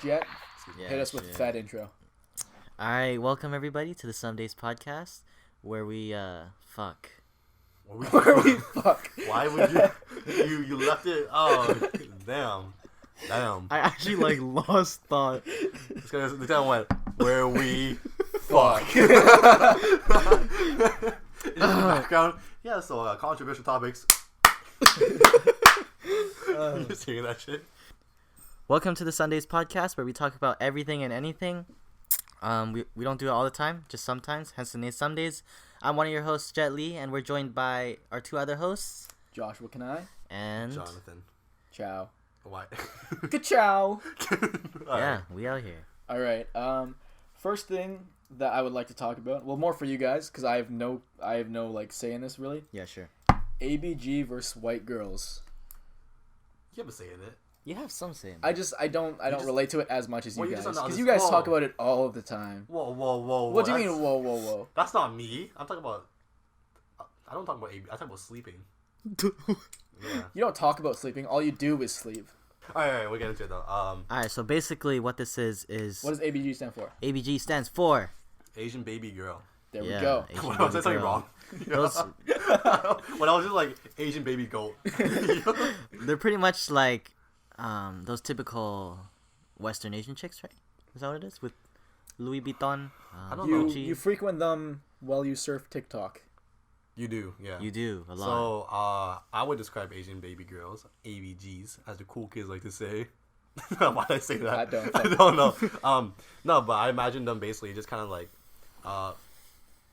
Jet, Yeah, hit us with the fat intro. Alright, welcome everybody to the SUMDAYS podcast, where we, fuck. Where we fuck. Why would you left it? Oh, damn. I actually, lost thought. This guy went, where we fuck. Fuck. In the background, yeah, so controversial topics. You just hearing that shit? Welcome to the SUMDAYS podcast, where we talk about everything and anything. We don't do it all the time, just sometimes, hence the name SUMDAYS. I'm one of your hosts, Jet Li, and we're joined by our two other hosts. Joshua Kanai. And... Johnathan. Ciao. Why? Good ciao. Yeah, we out here. Alright, first thing that I would like to talk about, well, more for you guys, because I have no say in this, really. Yeah, sure. ABG versus white girls. You have a say in it. You have some say in it. I don't relate to it as much as you guys, just because you guys talk about it all of the time. Whoa. What do you mean, whoa? That's not me. I'm talking about... I don't talk about AB. I talk about sleeping. Yeah. You don't talk about sleeping. All you do is sleep. Alright, we'll get into it though. Alright, so basically what this is... What does ABG stand for? ABG stands for... Asian baby girl. There we go. Asian What else? baby I tell you girl. wrong. Those, When I was just like Asian baby goat. they're pretty much like those typical Western Asian chicks, right? Is that what it is? With Louis Vuitton, I don't know. You frequent them while you surf TikTok. You do, yeah. You do a lot. So, I would describe Asian baby girls, ABGs, as the cool kids like to say. Why did I say that? I don't know. No, but I imagine them basically just kind of like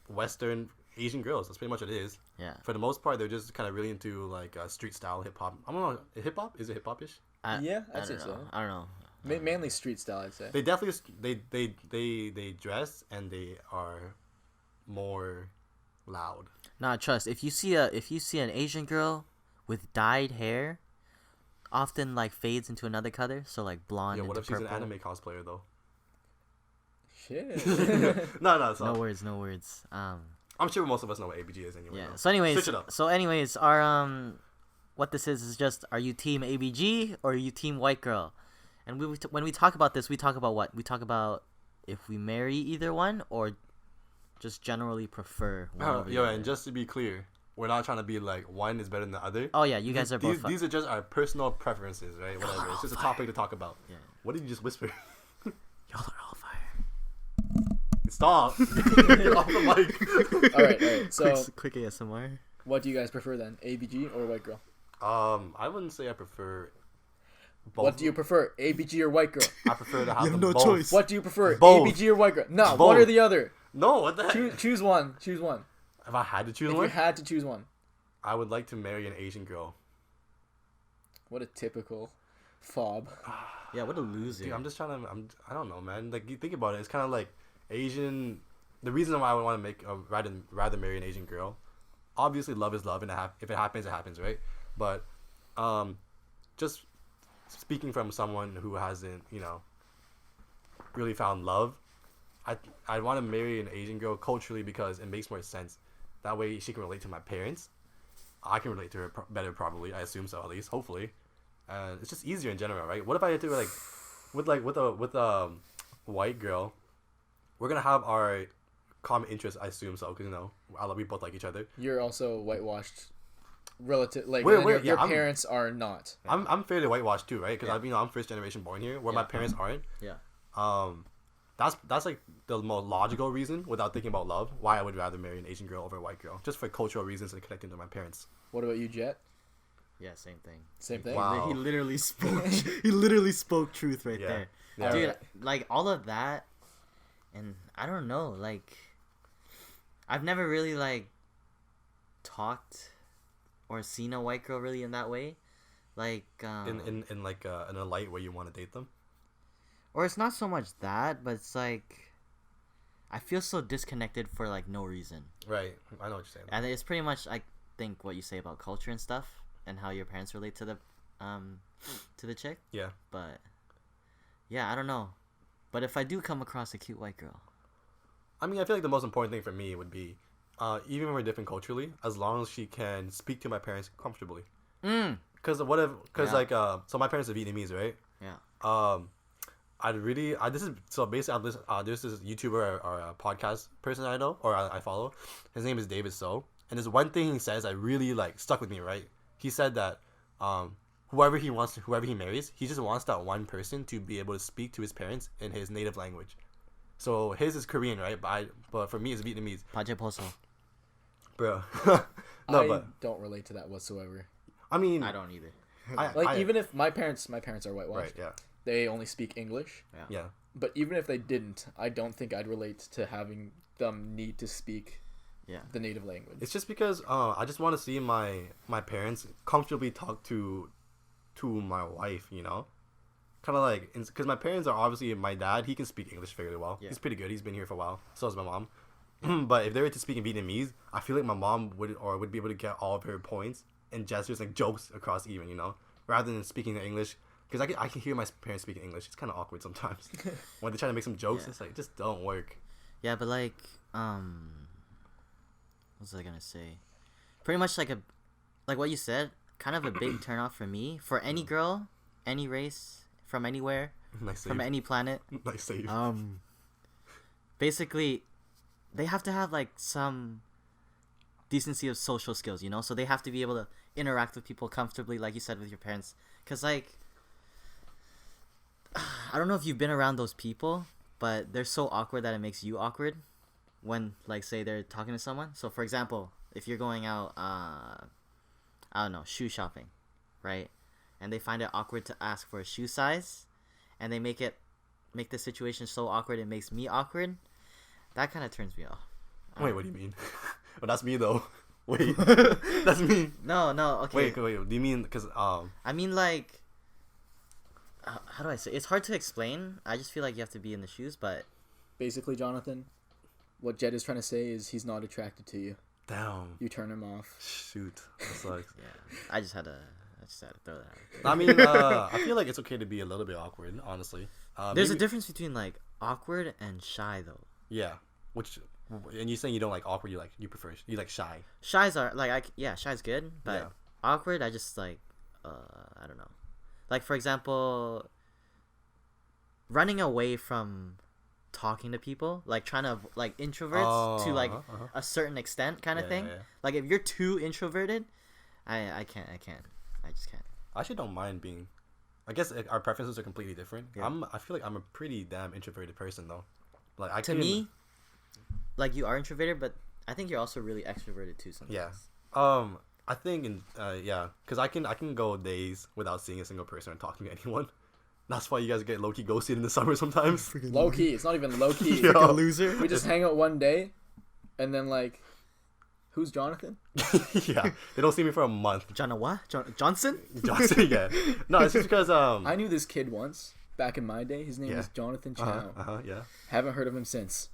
Western Asian girls. That's pretty much what it is. Yeah. For the most part, they're just kind of really into like street style hip hop. I don't know, hip hop? Is it hip hop ish? Yeah, I'd I say don't so. know. I don't know. Mainly street style, I'd say. They definitely they dress and they are more loud. Nah, trust. If you see an Asian girl with dyed hair, often like fades into another color, so like blonde. Yeah, what into if she's purple. an anime cosplayer though? Shit. No. So No words. I'm sure most of us know what ABG is anyway. Yeah. though. So anyways, Switch it up. our what this is just, are you team ABG or are you team white girl? And when we talk about this, we talk about what? We talk about if we marry either one or just generally prefer one over the other. And just to be clear, we're not trying to be like one is better than the other. Oh yeah, you guys are both. These are just our personal preferences, right? Whatever. It's just a topic to talk about. Yeah. What did you just whisper? Y'all are all fire. Stop. Get off the mic. All right. So, quick ASMR. what do you guys prefer then? ABG or white girl? I wouldn't say I prefer both. What do you prefer? ABG or white girl? I prefer to have You have them no both. choice. What do you prefer? Both. ABG or white girl? No, Both. one or the other. No, what the heck? Choose one. Choose one. If I had to choose If one, you had to choose one. I would like to marry an Asian girl. What a typical fob. Yeah, what a loser. Dude, I'm just trying to. I don't know, man. Like, you think about it. It's kind of like Asian. The reason why I would want to make rather marry an Asian girl, obviously love is love, and if it happens, it happens, right? But, just speaking from someone who hasn't, really found love, I want to marry an Asian girl culturally because it makes more sense. That way, she can relate to my parents. I can relate to her better, probably. I assume so, at least, hopefully. And it's just easier in general, right? What if I had to with a white girl? We're gonna have our common interests, I assume so, because we both like each other. You're also whitewashed, relative. Like Wait, your yeah, parents are not. I'm fairly whitewashed too, right? Because Yeah. I'm first generation born here, where my Yeah. parents aren't. Yeah. That's like the most logical reason, without thinking about love, why I would rather marry an Asian girl over a white girl, just for cultural reasons and connecting to my parents. What about you, Jet? Yeah, same thing. Same thing. Wow. He literally spoke. He literally spoke truth right Yeah. there. Yeah. Dude, like all of that, and I don't know, like I've never really like talked or seen a white girl really in that way, like In a light where you want to date them. or it's not so much that, but it's like I feel so disconnected for like no reason, Right. I know what you're saying. and it's pretty much I think what you say about culture and stuff and how your parents relate to the chick. Yeah. But yeah, I don't know. But if I do come across a cute white girl, I mean, I feel like the most important thing for me would be, even when we're different culturally, as long as she can speak to my parents comfortably. Because Yeah. so my parents are Vietnamese, right? Yeah. This is so basically there's this YouTuber or a podcast person I know or I follow. His name is David So, and there's one thing he says that really like stuck with me. Right, he said that whoever he marries, he just wants that one person to be able to speak to his parents in his native language. So his is Korean, right? But for me it's Vietnamese. Paje Poso. Bro, I don't relate to that whatsoever. I mean, I don't either. Even if my parents are whitewashed. Right, yeah. They only speak English. Yeah. But even if they didn't, I don't think I'd relate to having them need to speak the native language. It's just because I just want to see my parents comfortably talk to my wife, you know? Kind of like, because my parents are obviously, my dad, he can speak English fairly well. Yeah. He's pretty good. He's been here for a while. So is my mom. But if they were to speak in Vietnamese, I feel like my mom would be able to get all of her points and gestures, like jokes across even, you know? Rather than speaking in English. Because I can hear my parents speaking English. It's kind of awkward sometimes. When they try to make some jokes, it's like, it just don't work. Yeah, but like, what was I gonna say? Pretty much like what you said, kind of a big turnoff for me. For any girl, any race, from anywhere, Nice from save. any planet. Nice save. Basically, they have to have like some decency of social skills, you know? So they have to be able to interact with people comfortably, like you said, with your parents. Because like, I don't know if you've been around those people, but they're so awkward that it makes you awkward when, like, say they're talking to someone. So, for example, if you're going out, I don't know, shoe shopping, right? And they find it awkward to ask for a shoe size, and they make the situation so awkward it makes me awkward. That kind of turns me off. Wait, what do you mean? Well, that's me though. Wait, that's me. No, okay. Wait. Do you mean because I mean, like, how do I say? It's hard to explain. I just feel like you have to be in the shoes, but Basically, Jonathan, what Jed is trying to say is he's not attracted to you. damn. You turn him off. Shoot, that sucks. yeah, I just had to throw that out. I mean, I feel like it's okay to be a little bit awkward, honestly. There's a maybe- difference between like awkward and shy though. Yeah, and you saying you don't like awkward, you prefer you like shy. Shy's are like shy's good, but Yeah. awkward I just like I don't know. Like for example, running away from talking to people, like trying to like introverts to like a certain extent kind of thing. Yeah. Like if you're too introverted, I can't. I just can't. I actually don't mind being. I guess our preferences are completely different. Yeah. I feel like I'm a pretty damn introverted person though. Like To me, like you are introverted, but I think you're also really extroverted too sometimes. Yeah. I think because I can go days without seeing a single person or talking to anyone. That's why you guys get low key ghosted in the summer sometimes. Low key. It's not even low key. Yo. A loser. We just hang out one day, and then like, who's Jonathan? Yeah, they don't see me for a month. Johnson? Johnson, yeah. No, it's just because I knew this kid once back in my day. His name is Johnathan Chow. yeah. Haven't heard of him since.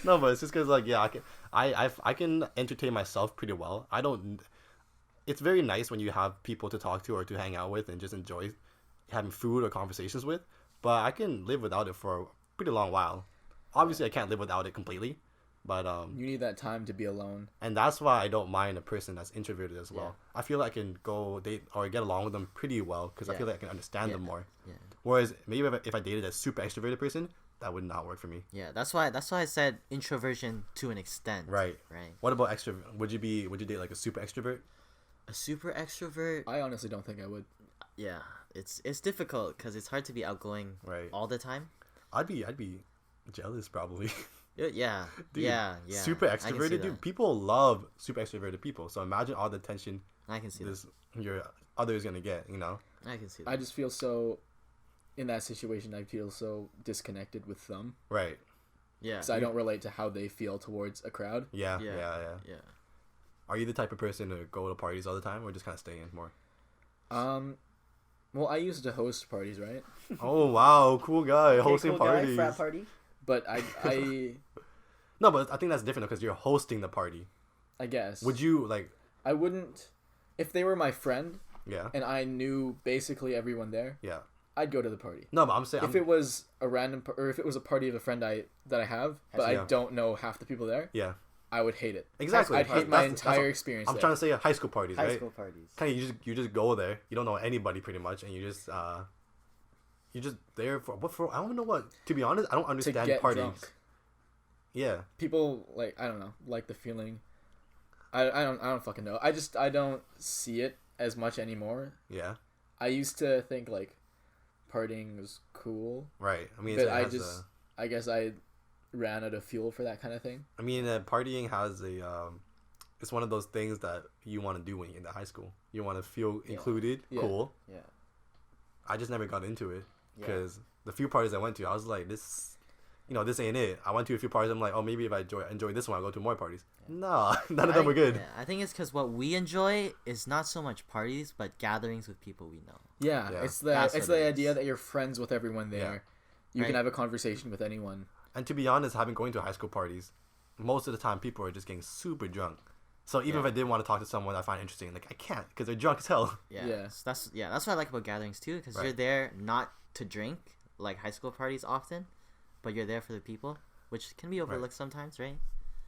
No, but it's just because like I can entertain myself pretty well. I don't. It's very nice when you have people to talk to or to hang out with and just enjoy having food or conversations with. But I can live without it for a pretty long while. Obviously, I can't live without it completely, but You need that time to be alone. and that's why I don't mind a person that's introverted as well. I feel like I can go date or get along with them pretty well because I feel like I can understand them more. Yeah. Whereas maybe if I dated a super extroverted person, that would not work for me. Yeah, that's why I said introversion to an extent. Right. Right. What about extrovert? Would you date like a super extrovert? A super extrovert. I honestly don't think I would. Yeah, it's difficult because it's hard to be outgoing Right. all the time. I'd be jealous probably. Yeah. Dude, yeah. Super I can see extroverted, dude. that. People love super extroverted people. So imagine all the attention I can see that. your other is gonna get. You know. I can see that. I just feel so. In that situation, I feel so disconnected with them. Right. Yeah. So I don't relate to how they feel towards a crowd. Yeah. Yeah. Yeah. Are you the type of person to go to parties all the time, or just kind of stay in more? Well, I used to host parties, right? Oh wow, cool guy hosting parties. frat party. But I No, but I think that's different because you're hosting the party. I guess. Would you like? I wouldn't. If they were my friend Yeah. and I knew basically everyone there, Yeah. I'd go to the party. No, but I'm saying If it was a random or if it was a party of a friend that I have, but Yeah. I don't know half the people there, yeah. I would hate it. Exactly. I'd hate my entire experience. I'm trying to say high school parties, High right? school parties. Kind of you just go there. You don't know anybody pretty much, and you just you're just there for what for? I don't know what. To be honest, I don't understand to get parties. drunk. Yeah. People like I don't know, like the feeling. I don't fucking know. I don't see it as much anymore. Yeah. I used to think like partying was cool. Right. I mean, but I guess I ran out of fuel for that kind of thing. I mean, partying has a it's one of those things that you want to do when you're in the high school. You want to feel included, cool. Yeah. I just never got into it because the few parties I went to, I was like, this ain't it. I went to a few parties. I'm like, oh, maybe if I enjoy this one, I'll go to more parties. Yeah. No, none of them were good. Yeah, I think it's because what we enjoy is not so much parties, but gatherings with people we know. Yeah. It's the idea that you're friends with everyone there. You can have a conversation with anyone. And to be honest, having going to high school parties, most of the time people are just getting super drunk. So even if I did want to talk to someone I find interesting, like I can't because they're drunk as hell. Yeah. So that's what I like about gatherings too, because you're there not to drink like high school parties often, but you're there for the people, which can be overlooked sometimes, right?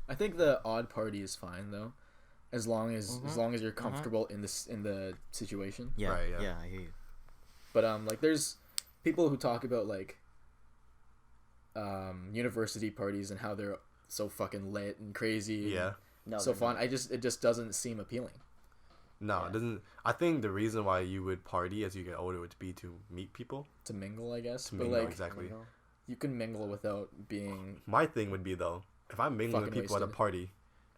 I think the odd party is fine though, as long as you're comfortable in the situation. Yeah. Right, Yeah, I hear you. But like there's people who talk about like university parties and how they're so fucking lit and crazy. Yeah. No, so fun. It just doesn't seem appealing. No, it doesn't. I think the reason why you would party as you get older would be to meet people. To mingle, I guess. To mingle, exactly. You can mingle without being. My thing would be though, if I'm mingling with people at a party,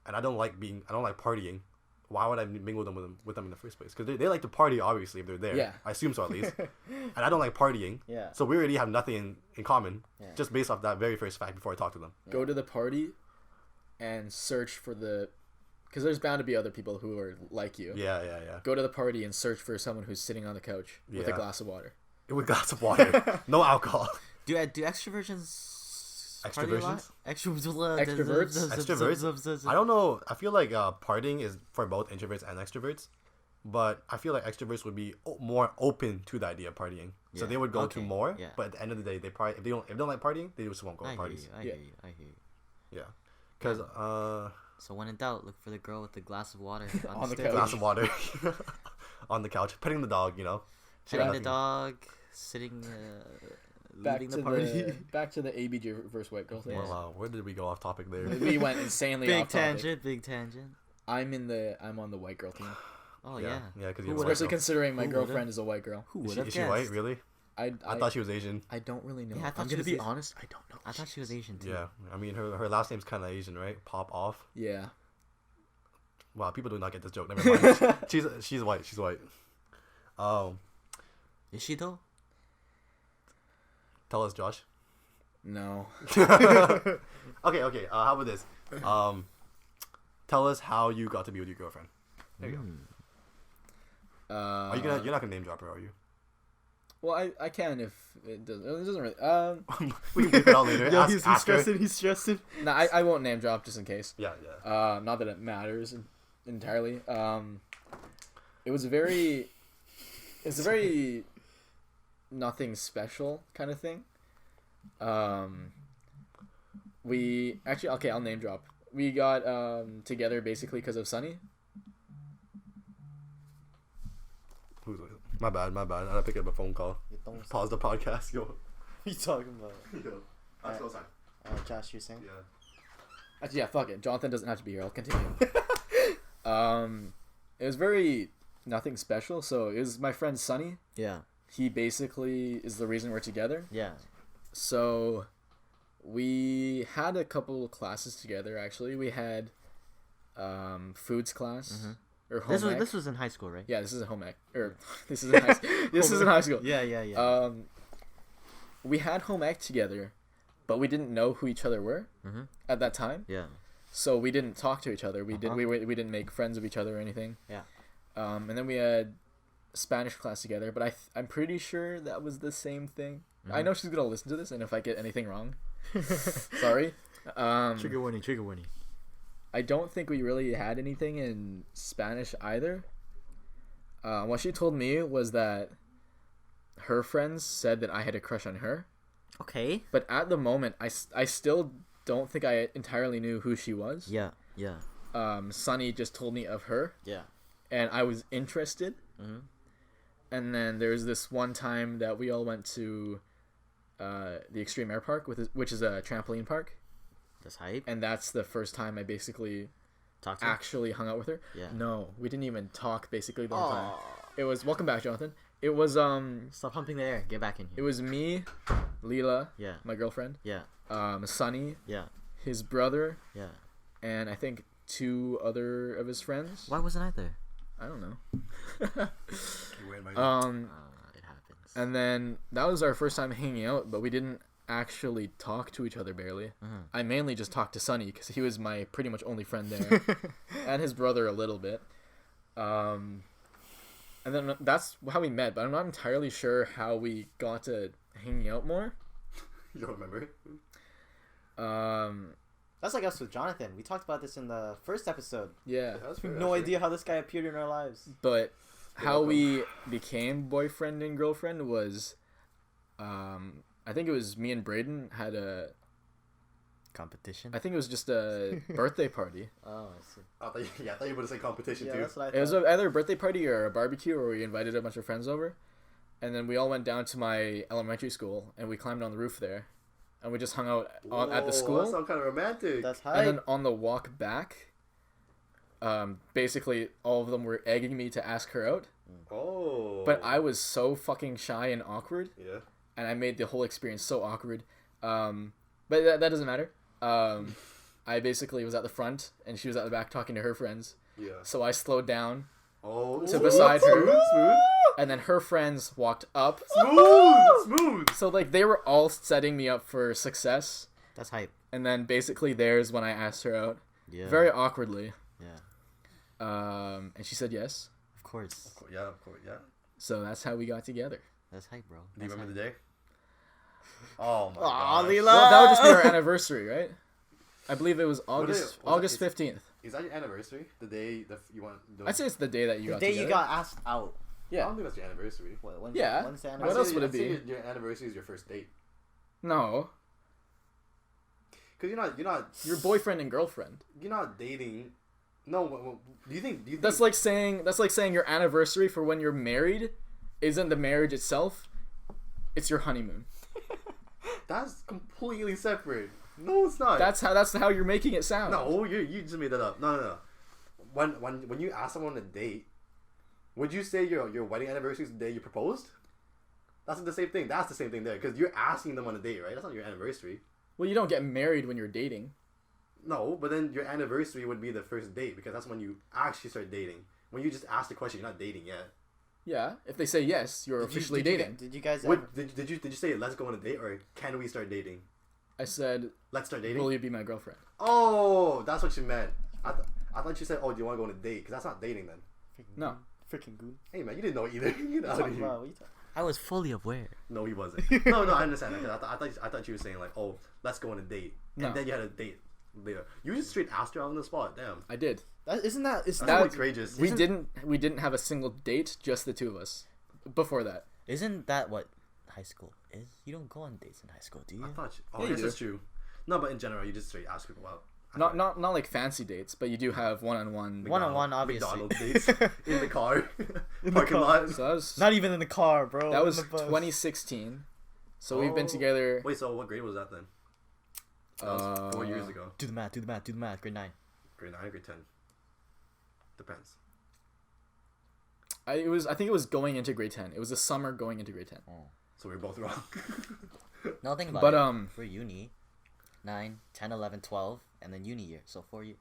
and I don't like partying, why would I mingle with them in the first place? Because they like to party, obviously, if they're there. Yeah. I assume so at least. And I don't like partying. Yeah. So we already have nothing in common, just based off that very first fact before I talk to them. Go to the party, and search for because there's bound to be other people who are like you. Yeah. Go to the party and search for someone who's sitting on the couch with a glass of water. With a glass of water, no alcohol. Do extroversions? Extroversions? Extroverts? I don't know. I feel like partying is for both introverts and extroverts, but I feel like extroverts would be more open to the idea of partying, so they would go to more. Yeah. But at the end of the day, they probably if they don't like partying, they just won't go to parties. I hear you. Yeah, because So when in doubt, look for the girl with the glass of water on the stairs. Glass of water on the couch, petting the dog. Petting the dog, sitting. Leading the party. Back to the ABG versus white girl thing. Yeah. Wow, where did we go off topic there? We went insanely off topic. Big tangent. I'm on the white girl team. Oh yeah. Yeah, because especially considering my girlfriend is a white girl. Who would have Is she white? Really? I thought she was Asian. I don't really know. Yeah, I'm gonna be honest. I don't know. I thought she was Asian too. Yeah, I mean her last name's kind of Asian, right? Pop off. Yeah. Wow, people do not get this joke. Never mind. she's white. She's white. Is she though? Tell us, Josh. No. Okay. How about this? Tell us how you got to be with your girlfriend. There you go. You're not gonna name drop her, are you? Well, I can if it doesn't really. We can beep it out later. Yo, he's stressing. No, I won't name drop just in case. Yeah. Not that it matters entirely. It was a very nothing special kind of thing. We actually I'll name drop. We got together basically because of Sunny. My bad. I had to pick up a phone call. Pause the podcast. Yo. What are you talking about? Yo. Josh, you're saying? Yeah. Actually, yeah, fuck it. Johnathan doesn't have to be here. I'll continue. It was very nothing special. So it was my friend Sunny. Yeah. He basically is the reason we're together. Yeah. So we had a couple classes together. Actually, we had foods class. Mm-hmm. Or home ec. This was in high school, right? Yeah, this is a home ec. This is in high school. This is in high school. Yeah. We had home ec together, but we didn't know who each other were at that time. Yeah. So we didn't talk to each other. We didn't make friends of each other or anything. Yeah. And then we had Spanish class together, but I'm pretty sure that was the same thing. I know she's gonna listen to this, and if I get anything wrong, sorry. Trigger warning. I don't think we really had anything in Spanish either. What she told me was that her friends said that I had a crush on her. Okay. But at the moment, I still don't think I entirely knew who she was. Yeah. Yeah. Sunny just told me of her, Yeah. and I was interested. Mm-hmm. And then there's this one time that we all went to the Extreme Air Park, which is a trampoline park, That's hype. and that's the first time I basically Talk to her. actually hung out with her. Yeah. No, we didn't even talk basically the whole time. Aw. It was welcome back, Johnathan. It was Stop pumping the air. Get back in it here. was me, Leela, Yeah. my girlfriend, Yeah. Sunny, Yeah. his brother, Yeah. and I think 2 other of his friends. Why wasn't I there? I don't know. You were invited. It happens. And then that was our first time hanging out, but we didn't actually talk to each other barely. Uh-huh. I mainly just talked to Sunny because he was my pretty much only friend there, and his brother a little bit. And then that's how we met, but I'm not entirely sure how we got to hanging out more. You don't remember? That's like us with Johnathan. We talked about this in the first episode. Yeah, That's fair, No actually. idea how this guy appeared in our lives. but how we became boyfriend and girlfriend was, I think it was me and Braden had a. Competition. I think it was just a birthday party. Oh, I see. I thought you were going to say competition Yeah, too. that's what I thought. It was either a birthday party or a barbecue where we invited a bunch of friends over. And then we all went down to my elementary school and we climbed on the roof there. And we just hung out at the That school. sounds kind of romantic. That's And hype. then on the walk back, basically all of them were egging me to ask her out. Oh. But I was so fucking shy and awkward. Yeah. And I made the whole experience so awkward. But that doesn't matter. I basically was at the front and she was at the back talking to her friends. Yeah. So I slowed down Oh. to beside her. Smooth. And then her friends walked up. Smooth. So like they were all setting me up for success. That's hype. And then basically there's when I asked her out. Yeah. Very awkwardly. Yeah. And she said yes. Of course. Yeah, of course, yeah. So that's how we got together. That's hype, bro. Do you That's remember hype. the day? Oh my Aw, god. Leela. Well, that would just be our anniversary, right? I believe it was August was August that- 15th. Is that your anniversary? The day that you want? I'd say it's the day that you The got day together. you got asked out. I Yeah. don't think that's your anniversary. When's Yeah. When's the What anniversary? else would it I'd say be? Your anniversary is your first date. No. Cause Your boyfriend and girlfriend. you're not dating. No, do you think? That's like saying your anniversary for when you're married isn't the marriage itself. It's your honeymoon. That's completely separate. No, it's not. That's how you're making it sound. No, you just made that up. No. When you ask someone on a date, would you say your wedding anniversary is the day you proposed? That's the same thing. That's the same thing there, because you're asking them on a date, right? That's not your anniversary. Well, you don't get married when you're dating. No, but then your anniversary would be the first date, because that's when you actually start dating. When you just ask the question, you're not dating yet. Yeah. If they say yes, you're officially dating. Did you guys? What did you say? Let's go on a date, or can we start dating? I said, Let's start dating. will you be my girlfriend? Oh, that's what you meant. I thought you said, oh, do you want to go on a date? Because that's not dating then. No. Freaking good. Hey man, you didn't know either. Get out of here. I was fully aware. No, he wasn't. No, I understand that. 'Cause I thought you were saying like, oh, let's go on a date, and No. then you had a date later. You just straight asked her out on the spot. Damn, I did. Isn't that? that's That- outrageous. We didn't have a single date, just the two of us. Before that. Isn't that what high school is? You don't go on dates in high school, do you? I thought. Oh, Yeah, I you guess do. that's true. No, but in general, you just straight ask people out. I Not thought not like fancy dates, but you do have one-on-one. One-on-one, obviously. McDonald's dates in the car, In the parking car. lot. So that was Not even in the car, bro. that was in the bus. 2016. So we've been Oh. together. Wait, so what grade was that then? That was 4 years ago. Do the math. Grade 9. Grade 9, grade 10. Depends. I think it was going into grade 10. It was the summer going into grade 10. So we were both wrong. No, think about But it. For uni, 9, 10, 11, 12, and then uni year. So 4 years.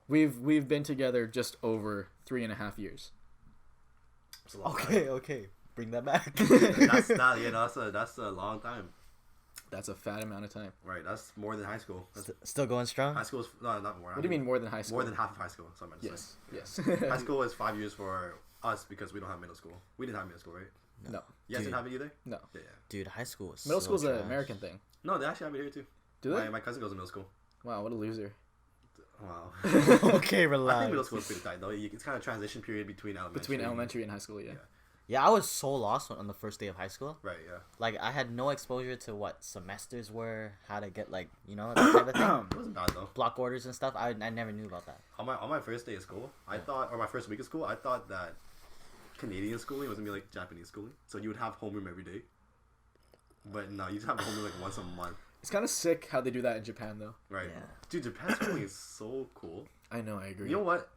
We've been together just over 3.5 years. It's a long Okay. Bring that back. time. That's a long time. That's a fat amount of time. Right, that's more than high school. That's, Still going strong? high school is not more. What do you mean more than high school? More than half of high school. So I meant to Yes. say. Yes. High school is 5 years for us because we don't have middle school. We didn't have middle school, right? No. You guys Dude. didn't have it either. No. Yeah. Dude, high school was Middle so school's an trash. American thing. No, they actually have it here too. Do they? My cousin goes to middle school. Wow, what a loser. Wow. Okay, I relax. think middle school is pretty tight though. It's kind of transition period between elementary. Between elementary and high school, yeah. Yeah, I was so lost on the first day of high school. Right. Yeah. Like, I had no exposure to what semesters were, how to get, like, you know, that type of thing. It wasn't bad though. Block orders and stuff. I never knew about that. On my first day of school, I thought, or my first week of school, I thought that Canadian schooling was gonna be like Japanese schooling. So you would have homeroom every day. But no, you'd have homeroom like once a month. It's kind of sick how they do that in Japan, though. Right. Yeah. Dude, Japan schooling is so cool. I know, I agree. You know what?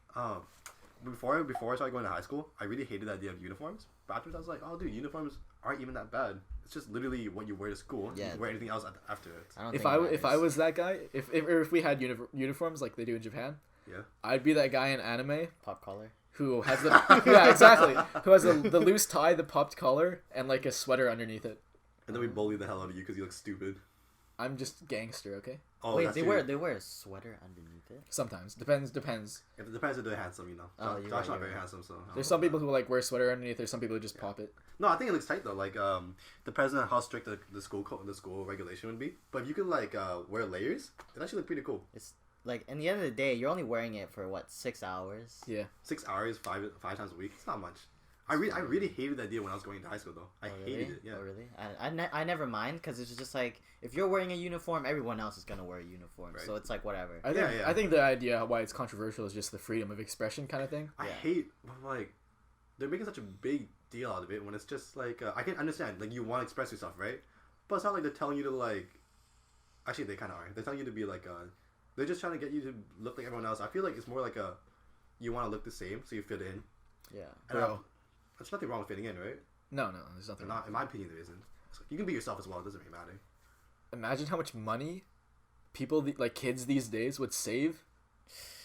Before I started going to high school, I really hated the idea of uniforms. But afterwards, I was like, oh, dude, uniforms aren't even that bad. It's just literally what you wear to school. Yeah. You can wear anything else after it. I don't If think it if I matters. was that guy, if we had uniforms like they do in Japan, Yeah. I'd be that guy in anime Pop collar. who has the yeah, exactly, who has the loose tie, the popped collar, and like a sweater underneath it. And then we bully the hell out of you because you look stupid. I'm just gangster, okay? Oh, Wait, that's they true. wear a sweater underneath it? Sometimes depends. If it depends if they're handsome, you know. Oh, Josh you're not right, very you're handsome, so. There's some people who like wear sweater underneath. There's some people who just pop it. No, I think it looks tight though. Like, depends on how strict the school regulation would be. But if you could like wear layers, it actually look pretty cool. It's like, in the end of the day, you're only wearing it for what, 6 hours? Yeah. 6 hours, five times a week. It's not much. I really hated the idea when I was going to high school though. I Oh, really? hated it. Yeah. Oh, really? I never mind because it's just like if you're wearing a uniform, everyone else is gonna wear a uniform, Right. so it's like whatever. I think the idea why it's controversial is just the freedom of expression kind of thing. I Yeah. hate like they're making such a big deal out of it when it's just like I can understand like you want to express yourself, right? But it's not like they're telling you to like. Actually, they kind of are. They're telling you to be like they're just trying to get you to look like everyone else. I feel like it's more like you want to look the same so you fit in. Yeah. And Bro. there's nothing wrong with fitting in, right? No, there's nothing. Not in my opinion, there isn't. So you can be yourself as well. It doesn't really matter. Imagine how much money people like kids these days would save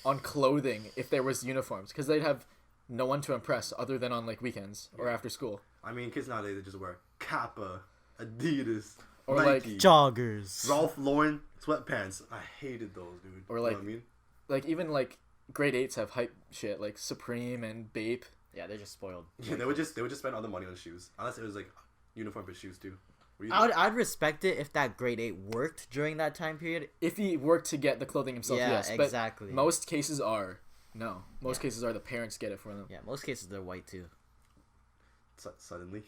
on clothing if there was uniforms, because they'd have no one to impress other than on like weekends or after school. I mean, kids nowadays they just wear Kappa, Adidas, Or, like, Nike, Joggers. Ralph Lauren sweatpants. I hated those, dude. Or You know like what I mean? like even like grade 8s have hype shit like Supreme and Bape. Yeah, they're just spoiled. Yeah, they would just spend all the money on shoes, unless it was like uniform for shoes too. What do you think? I'd respect it if that grade 8 worked during that time period. If he worked to get the clothing himself, Yeah, yes. exactly. But most cases are no. Most cases are the parents get it for them. Yeah, most cases they're white too. Suddenly,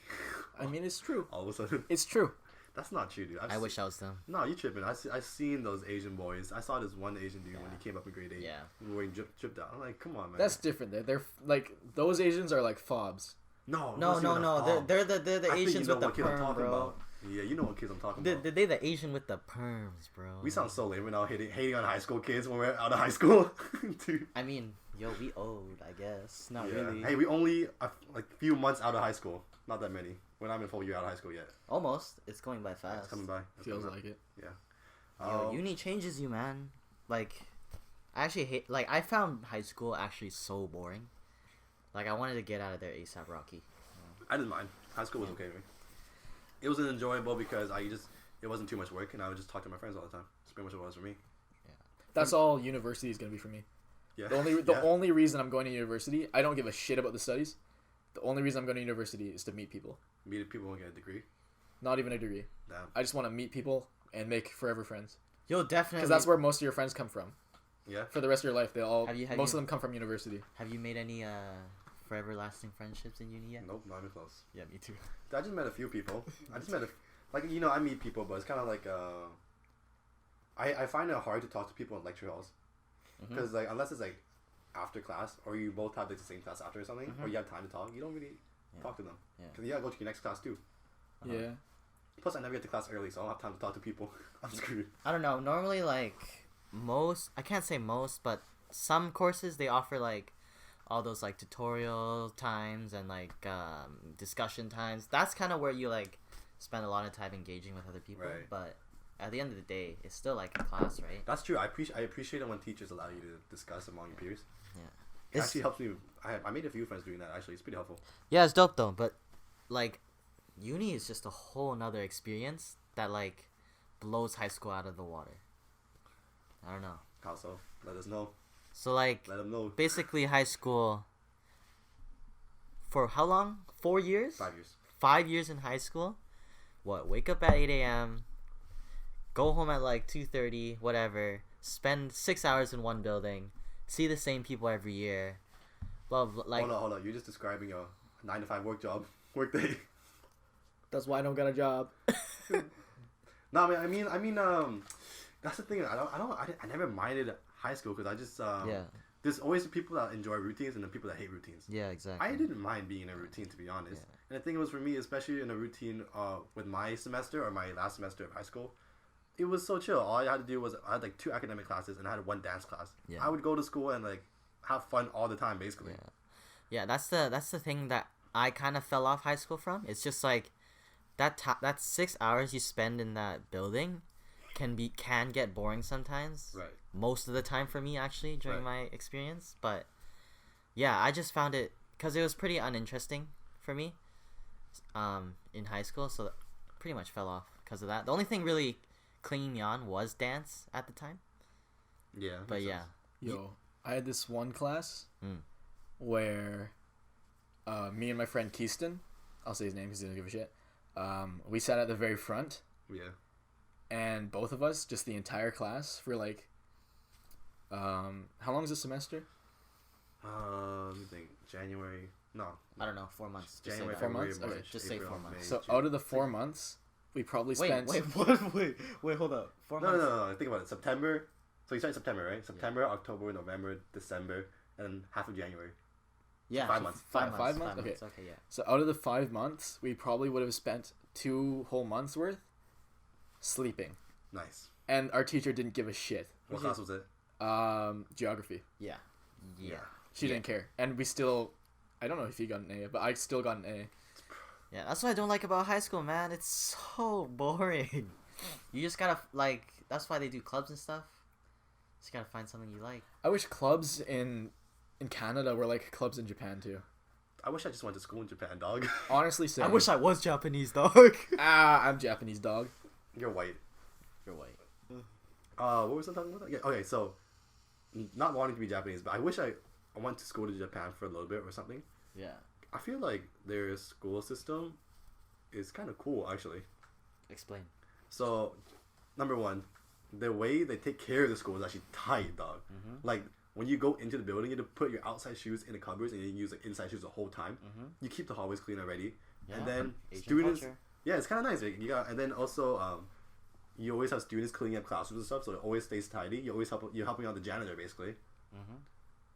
I mean, it's true. all of a sudden, It's true. that's not true, dude. I wish I was them. No, you tripping. I've seen those Asian boys. I saw this one Asian dude when he came up in grade 8. Yeah. Wearing drip down. I'm like, come on, man. That's different. They're like those Asians are like fobs. no. No. They're the I think Asians you know with the what kid I'm perm, talking bro. about. Yeah, you know what kids I'm talking about. They the Asian with the perms, bro. We sound so lame. We're now hating on high school kids when we're out of high school. Dude. I mean, yo, we old, I guess. Not Yeah. really. Hey, we only like few months out of high school. Not that many. We're not even full year out of high school yet. Almost. It's going by It's fast. coming by. It's Feels coming by. like it. Yo, uni changes you, man. Like, I actually hate. Like, I found high school actually so boring. Like, I wanted to get out of there ASAP Rocky. I didn't mind. High school was okay with me. It was enjoyable because it wasn't too much work and I would just talk to my friends all the time. That's pretty much what it was for me. That's all university is gonna be for me. Yeah. The only reason I'm going to university, I don't give a shit about the studies. The only reason I'm going to university is to meet people. Meet people and get a degree. Not even a degree. Damn. I just want to meet people and make forever friends. Yo, definitely. Because that's where most of your friends come from. Yeah. For the rest of your life, most you- of them come from university. Have you made any forever lasting friendships in uni yet? Nope, not even close. Yeah, me too. I just met a few people. I meet people, but it's kind of like I find it hard to talk to people in lecture halls because like unless it's like after class or you both have like the same class after or something or you have time to talk, you don't really talk to them because you gotta go to your next class too. Yeah. Plus, I never get to class early, so I don't have time to talk to people. I'm screwed. I don't know. Normally, like I can't say most, but some courses they offer like all those like tutorial times and like discussion times. That's kind of where you like spend a lot of time engaging with other people. Right. But at the end of the day, it's still like a class, right? That's true. I appreciate it when teachers allow you to discuss among your peers. Yeah. It actually helps me. I made a few friends doing that. Actually, it's pretty helpful. Yeah, it's dope though. But like, uni is just a whole nother experience that like blows high school out of the water. I don't know. How so? Let us know. So like, Let them know. basically high school. For how long? 4 years? 5 years. 5 years in high school. What? Wake up at 8 a.m. Go home at like 2:30, whatever. Spend 6 hours in one building. See the same people every year. Love like. Hold on. You're just describing your 9 to 5 work job. Work day. That's why I don't got a job. No, I mean, that's the thing. I never minded high school because I just Yeah. There's always people that enjoy routines and the people that hate routines. Yeah, exactly. I didn't mind being in a routine, to be honest. Yeah. And I think it was for me, especially in a routine with my semester or my last semester of high school. It was so chill. All I had to do was I had like 2 academic classes and I had 1 dance class. Yeah. I would go to school and like have fun all the time, basically. Yeah, that's the thing that I kind of fell off high school from. It's just like that 6 hours you spend in that building can get boring sometimes. Right. Most of the time for me, actually, during my experience. But yeah, I just found it because it was pretty uninteresting for me in high school, so pretty much fell off because of that. The only thing really clinging me on was dance at the time. Yeah. But yeah. Yo, I had this one class where me and my friend Keyston, I'll say his name because he doesn't give a shit, we sat at the very front. Yeah. And both of us, just the entire class, for like, how long is a semester? Let me think. January. No. I don't know, 4 months. Just January, say 4 that. months? March, Okay, just say April, 4 months. May, So June. out of the 4 months, we probably spent... Wait, hold up. 4 No, months? no. Think about it. September. So you start in September, right? September, October, November, December, and half of January. Yeah, 5 months. 5 5 months. months? Okay, yeah. So out of the 5 months, we probably would have spent 2 whole months worth sleeping. Nice. And our teacher didn't give a shit. What class was it? Geography. Yeah. She didn't care. And we still... I don't know if you got an A, but I still got an A. Yeah, that's what I don't like about high school, man. It's so boring. You just gotta, like... That's why they do clubs and stuff. Just gotta find something you like. I wish clubs in Canada were like clubs in Japan, too. I wish I just went to school in Japan, dog. Honestly, same. I wish I was Japanese, dog. I'm Japanese, dog. You're white. You're white. What was I talking about? Yeah, okay, so not wanting to be Japanese, but I wish I went to school to Japan for a little bit or something. Yeah. I feel like their school system is kind of cool, actually. Explain. So, number one, the way they take care of the school is actually tight, dog. Mm-hmm. Like, when you go into the building, you have to put your outside shoes in the cupboards and you use like inside shoes the whole time. Mm-hmm. You keep the hallways clean already. Yeah. And then Asian students... culture. Yeah, it's kind of nice. Right? And then also... you always have students cleaning up classrooms and stuff, so it always stays tidy. You're helping out the janitor, basically. Mm-hmm.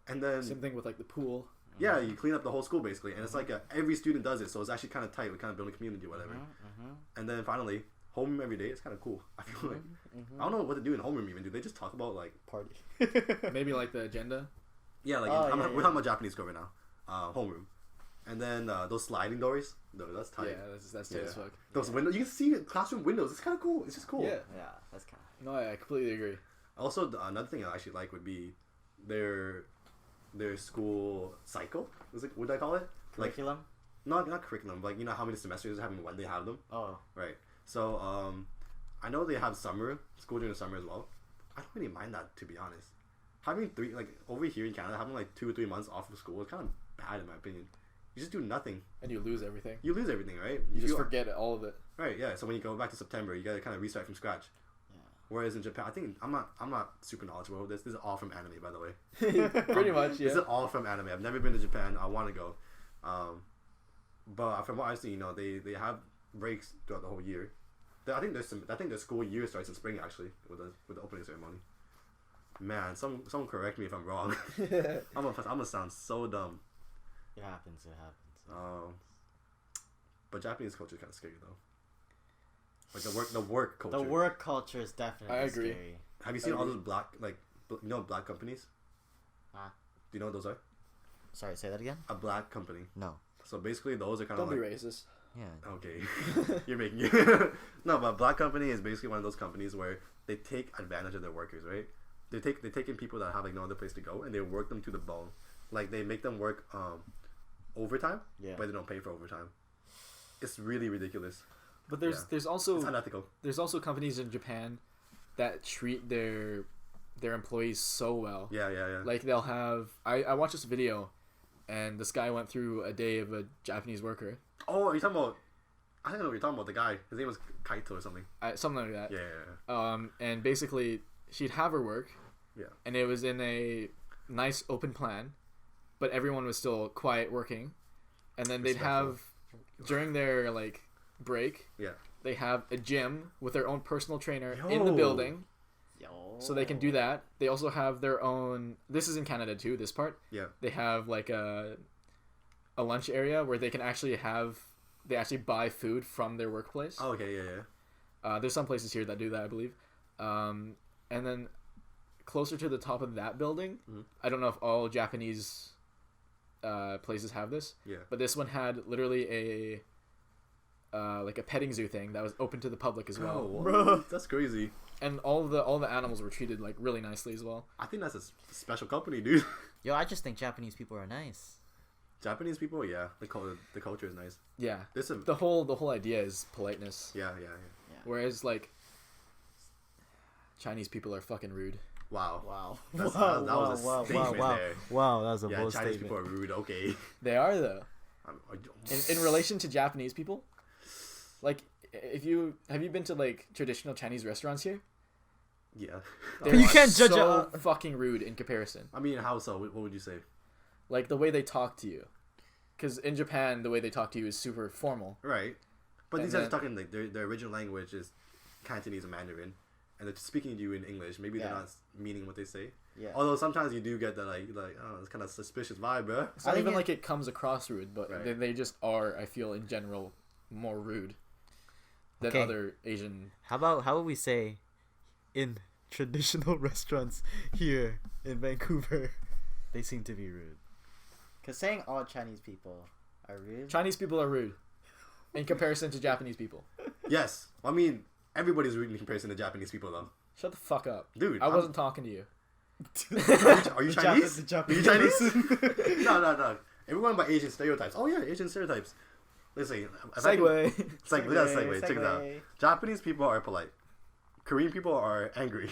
And then... Same thing with like the pool. Yeah, you clean up the whole school, basically. And it's like every student does it, so it's actually kind of tight. We kind of build a community or whatever. Mm-hmm. And then finally, homeroom every day. It's kind of cool. I feel like... I don't know what to do in homeroom even. Do they just talk about, like... Party. Maybe like the agenda. Yeah, like Oh, we're yeah. talking about Japanese school right now. Homeroom. And then those sliding doors. No, that's tight. Yeah, that's tight as fuck. Those windows. You can see classroom windows. It's kind of cool. It's just cool. Yeah. Yeah, that's kind of... No, I completely agree. Also, another thing I actually like would be their school cycle. What would I call it? Curriculum? Like, not curriculum. But like, you know how many semesters they have and when they have them. Oh. Right. So I know they have school during the summer as well. I don't really mind that, to be honest. Having over here in Canada, having like 2 or 3 months off of school is kind of bad in my opinion. You just do nothing. And you lose everything. You lose everything, right? You just forget all of it. Right. Yeah. So when you go back to September, you gotta kind of restart from scratch. Yeah. Whereas in Japan, I think I'm not super knowledgeable of this. This is all from anime, by the way. Pretty much, yeah. This is all from anime. I've never been to Japan. I want to go. But from what I've seen, they have breaks throughout the whole year. I think their school year starts in spring actually with the opening ceremony. Man, someone correct me if I'm wrong. I'm gonna sound so dumb. It happens. But Japanese culture is kind of scary though. Like the work culture. The work culture is definitely I agree. scary. Have you seen all those black black companies? Huh? Do you know what those are? Sorry, say that again? A black company. No. So basically, those are kind Don't of be like racist. Yeah. okay. You're making it. No, but a black company is basically one of those companies where they take advantage of their workers, right? They take in people that have like no other place to go and they work them to the bone. Like they make them work overtime, Yeah. but they don't pay for overtime. It's really ridiculous. But there's It's also unethical. there's also companies in Japan that treat their employees so well. Yeah. Like they'll have I watched this video and this guy went through a day of a Japanese worker. Oh, are you talking about? I don't know what you're talking about. The guy, his name was Kaito or something. Something like that. Yeah. And basically she'd have her work. Yeah. And it was in a nice open plan, but everyone was still quiet working. And then they'd have during their like break, Yeah. they have a gym with their own personal trainer Yo. in the building, Yo. so they can do that. They also have their own. This is in Canada too. This part. Yeah. They have like a lunch area where they can actually have. They actually buy food from their workplace. Oh, okay. Yeah. There's some places here that do that, I believe. And then closer to the top of that building, I don't know if all Japanese places have this. Yeah. But this one had literally a like a petting zoo thing that was open to the public as well. Oh, bro, that's crazy. And all the animals were treated like really nicely as well. I think that's a special company, dude. Yo, I just think Japanese people are nice. Japanese people, yeah, the culture is nice. Yeah. There's some. The whole idea is politeness. Yeah. Whereas like Chinese people are fucking rude. Wow. Wow. That was a statement there. Wow, that was a Yeah, bold Chinese statement. people are rude. Okay. They are though. I'm- In relation to Japanese people, like if you have you been to like traditional Chinese restaurants here? Yeah. They're You can't judge so fucking rude in comparison. I mean, how so? What would you say? Like the way they talk to you, because in Japan the way they talk to you is super formal. Right. But And these guys are then- talking like their original language is Cantonese and Mandarin, and they're speaking to you in English. Maybe they're Yeah. not meaning what they say. Yeah. Although sometimes you do get the like oh, it's kind of suspicious vibe, bro. It's not I even think like it comes across rude, but Right. they just are. I feel in general more rude than Okay. other Asian. How would we say in traditional restaurants here in Vancouver, they seem to be rude? Because saying all Chinese people are rude. Chinese people are rude in comparison to Japanese people. Yes. I mean, everybody's rude in comparison to Japanese people, though. Shut the fuck up, Dude, I wasn't talking to you. Are you The Chinese? the Are you Chinese? No. Everyone about Asian stereotypes. Oh yeah, Asian stereotypes. Let's see. Segue. Segue. We gotta segue. Check it out. Japanese people are polite. Korean people are angry.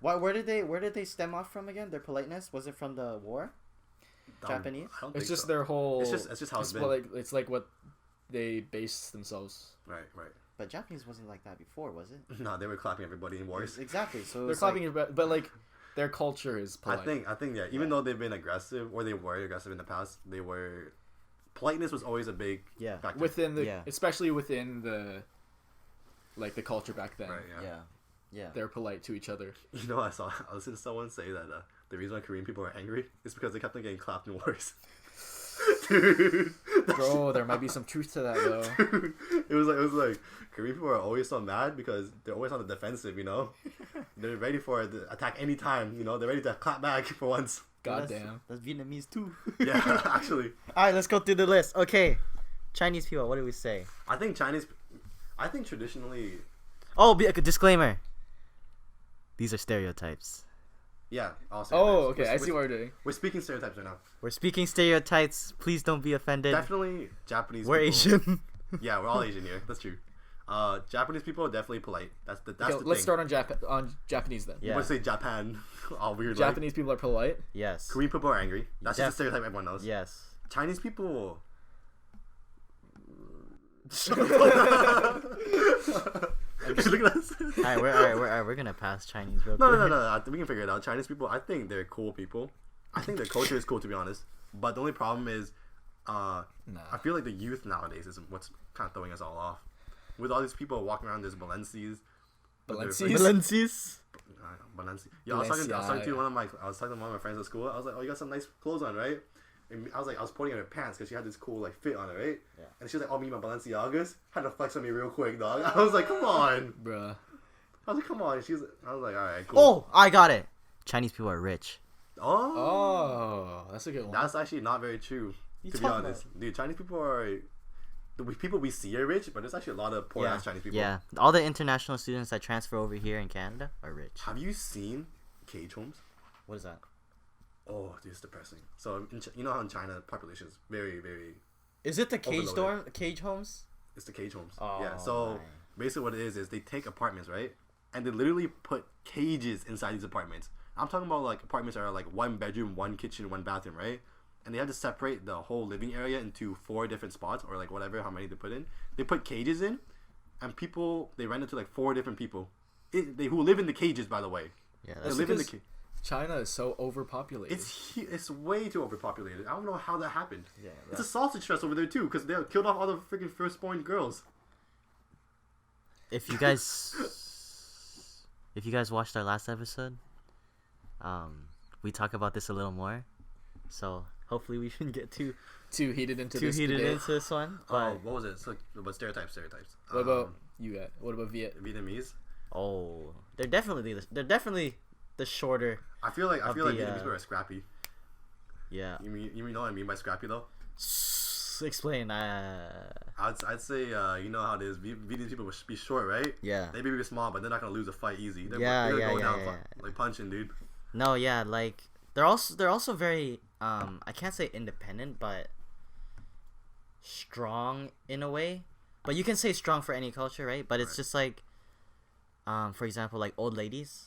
Where did they stem off from again? Their politeness, was it from the war? Japanese? I don't It's think just so. their whole. It's just how it's been. It's like what they base themselves. Right. But Japanese wasn't like that before, was it? No, they were clapping everybody in wars. Exactly. So They're it's clapping, but like their culture is polite. I think yeah. Even though they've been aggressive, or they were aggressive in the past, they were. Politeness was always a big factor. within the, Yeah. especially within the, like the culture back then. Right. Yeah. Yeah. They're polite to each other. You know, I listened to someone say that the reason why Korean people are angry is because they kept on getting clapped in wars. Dude, Bro, there might be some truth to that though. dude, it was like Korean people are always so mad because they're always on the defensive. You know, they're ready for the attack anytime. You know, they're ready to clap back for once. Goddamn. That's Vietnamese too. Yeah, actually, Alright, let's go through the list. Okay. Chinese people, what do we say? I think traditionally, Oh, a disclaimer. These are stereotypes. yeah. All Oh, stereotypes. okay. I see what we're doing. We're speaking stereotypes right now. We're speaking stereotypes. Please don't be offended. Definitely Japanese. We're people. Asian. Yeah, we're all Asian here. That's true. Japanese people are definitely polite. That's the Okay, let's thing. start on Japanese then. Yeah. You want to say Japan? All weird. Japanese people are polite. Yes. Korean people are angry. That's just a Def- stereotype everyone knows. Yes. Chinese people. Look at us. Alright, we're gonna pass Chinese real No, quick. no. We can figure it out. Chinese people, I think they're cool people. I think their culture is cool, to be honest. But the only problem is, I feel like the youth nowadays is what's kind of throwing us all off. With all these people walking around, there's Balenci's. Balenci's. Balenci. Yeah, I was talking to one of my friends at school. I was like, "Oh, you got some nice clothes on, right?" And I was pointing at her pants because she had this cool like fit on it, right? Yeah. And she was like, "Oh, me my Balenciagas." Had to flex on me real quick, dog. I was like, "Come on." Bruh. I was like, "Come on." I was like, "All right, cool." Oh, I got it. Chinese people are rich. Oh, that's a good one. That's actually not very true, You to be talking honest. Dude, Chinese people are the people we see are rich, but there's actually a lot of poor ass Chinese people. Yeah. All the international students that transfer over here in Canada are rich. Have you seen cage homes? What is that? Oh, dude, it's depressing. So you know how in China population is very, very. Is it the Overloaded. cage homes? It's the cage homes. Oh, Yeah. So my. basically, what it is they take apartments, right, and they literally put cages inside these apartments. I'm talking about like apartments that are like 1 bedroom, 1 kitchen, 1 bathroom, right? And they have to separate the whole living area into 4 different spots or like whatever, how many they put in. They put cages in, and people they rent it to like 4 different people, who live in the cages, by the way. Yeah, They that's live in the because China is so overpopulated. It's way too overpopulated. I don't know how that happened. Yeah, It's a sausage fest over there too, because they killed off all the freaking firstborn girls. if you guys watched our last episode, we talk about this a little more. So hopefully we shouldn't get too heated into this one. But What was it? So, about stereotypes. What about you got? What about Vietnamese? oh, they're definitely the shorter. I feel like the, Vietnamese people are scrappy. Yeah. You know what I mean by scrappy though? Explain. I'd say you know how it is. Vietnamese people will be short, right? Yeah. They may be small, but they're not gonna lose a fight easy. They're Yeah, gonna yeah, go yeah, down yeah. like punching, dude. No, yeah, like they're also very I can't say independent, but strong in a way. But you can say strong for any culture, right? But it's just like for example, like old ladies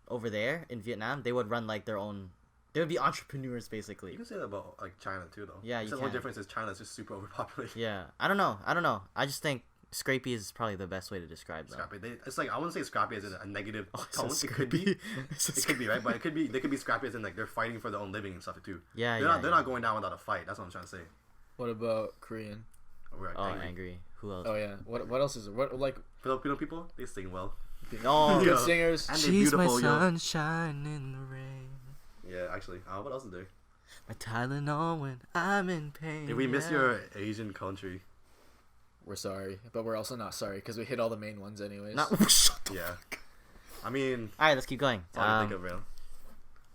over there in Vietnam, they would run like their own. They would be entrepreneurs basically. You can say that about like China too, though. Yeah, you Except can. one difference is China's just super overpopulated. Yeah, I don't know. I just think scrapey is probably the best way to describe them. Scrappy. It's like I wouldn't say scrappy as in a negative Oh, tone. so It could be. scrappy. It could be right, but they could be scrappy as in like they're fighting for their own living and stuff too. Yeah, They're not going down without a fight. That's what I'm trying to say. What about Korean? We're Oh, angry. Who else? Oh yeah. What else is it? What like Filipino people, they sing well. Oh, good Yeah. singers? And they're she's my beautiful, yo. sunshine in the rain. Yeah, actually. What else is there? My Tylenol when I'm in pain. If we miss yeah. your Asian country, We're sorry, but we're also not sorry because we hit all the main ones anyways. Not shut the yeah. I mean, All right, let's keep going. that's all I can think of, real.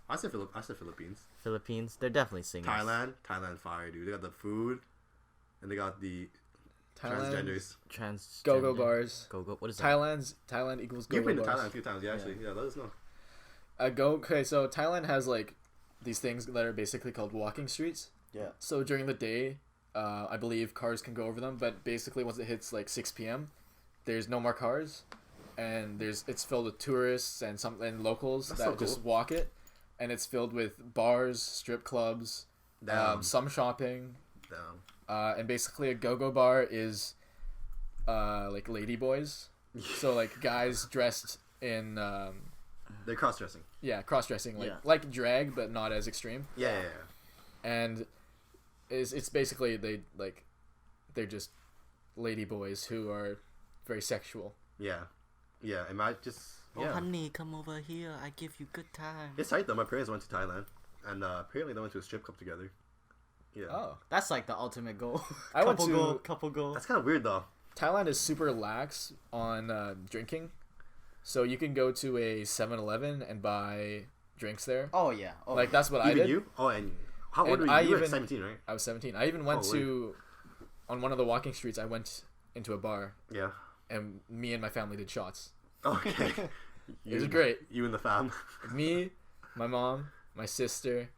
I said Philippines. Philippines, they're definitely singers. Thailand fire, dude. They got the food, and they got the Thailand, transgenders. go-go bars. Go. What is that? Thailand equals You've go-go been to bars. Thailand a few times, yeah. Actually, yeah. Let us know. Okay, so Thailand has like these things that are basically called walking streets. Yeah. So during the day, I believe cars can go over them, but basically once it hits like 6 p.m., there's no more cars, and it's filled with tourists and locals That's that so just cool. walk it, and it's filled with bars, strip clubs, Damn. some shopping, Damn. and basically a go-go bar is like lady boys, so like guys dressed in They're cross-dressing. cross-dressing Yeah. like drag but not as extreme. Yeah. And it's basically they're just lady boys who are very sexual. Yeah. It might just. Oh, Yeah. honey, come over here. I give you good time. It's tight though. My parents went to Thailand, and apparently they went to a strip club together. Yeah. Oh, That's like the ultimate goal. I went couple goal. That's kind of weird though. Thailand is super lax on drinking, so you can go to a 7-Eleven and buy drinks there. Oh yeah. Oh, Like that's what I Even did. you? Oh, and how old And were you? I You were even- 17, right? I was 17. I even went Oh, to on one of the walking streets. I went into a bar, Yeah. and me and my family did shots. Okay. It was great. You and the fam. Me, my mom, my sister,